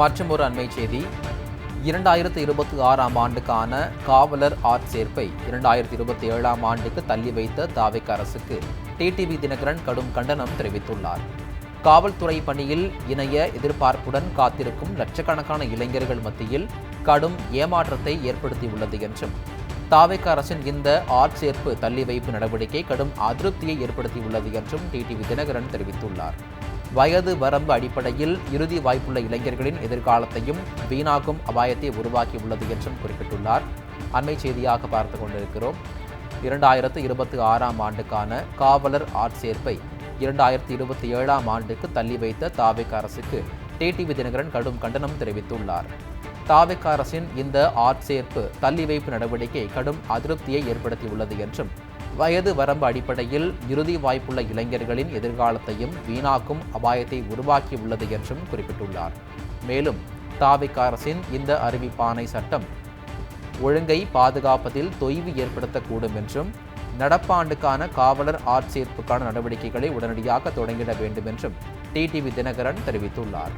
மற்றும் ஒரு அண்மை செய்தி, 2026ஆம் ஆண்டுக்கான காவலர் ஆட்சேர்ப்பை 2027ஆம் ஆண்டுக்கு தள்ளி வைத்த தாவேக அரசுக்கு டிடிவி தினகரன் கடும் கண்டனம் தெரிவித்துள்ளார். காவல்துறை பணியில் இணைய எதிர்பார்ப்புடன் காத்திருக்கும் லட்சக்கணக்கான இளைஞர்கள் மத்தியில் கடும் ஏமாற்றத்தை ஏற்படுத்தியுள்ளது என்றும், தாவேக அரசின் இந்த ஆட்சேர்ப்பு தள்ளி வைப்பு நடவடிக்கை கடும் அதிருப்தியை ஏற்படுத்தியுள்ளது என்றும் டிடிவி தினகரன் தெரிவித்துள்ளார். வயது வரம்பு அடிப்படையில் இறுதி வாய்ப்புள்ள இளைஞர்களின் எதிர்காலத்தையும் வீணாக்கும் அபாயத்தை உருவாக்கியுள்ளது என்றும் குறிப்பிட்டுள்ளார். அண்மை செய்தியாக பார்த்து கொண்டிருக்கிறோம். 2026ஆம் ஆண்டுக்கான காவலர் ஆட்சேர்ப்பை 2027ஆம் ஆண்டுக்கு தள்ளி வைத்த தாவேக அரசுக்கு டிடிவி தினகரன் கடும் கண்டனம் தெரிவித்துள்ளார். தாவேக அரசின் இந்த ஆட்சேர்ப்பு தள்ளி வைப்பு நடவடிக்கை கடும் அதிருப்தியை ஏற்படுத்தியுள்ளது என்றும், வயது வரம்பு அடிப்படையில் இறுதி வாய்ப்புள்ள இளைஞர்களின் எதிர்காலத்தையும் வீணாக்கும் அபாயத்தை உருவாக்கியுள்ளது என்றும் குறிப்பிட்டுள்ளார். மேலும் தாவேக அரசின் இந்த அறிவிப்பாணை சட்டம் ஒழுங்கை பாதுகாப்பதில் தொய்வு ஏற்படுத்தக்கூடும் என்றும், நடப்பாண்டுக்கான காவலர் ஆட்சேர்ப்புக்கான நடவடிக்கைகளை உடனடியாக தொடங்கிட வேண்டும் என்றும் டிடிவி தினகரன் தெரிவித்துள்ளார்.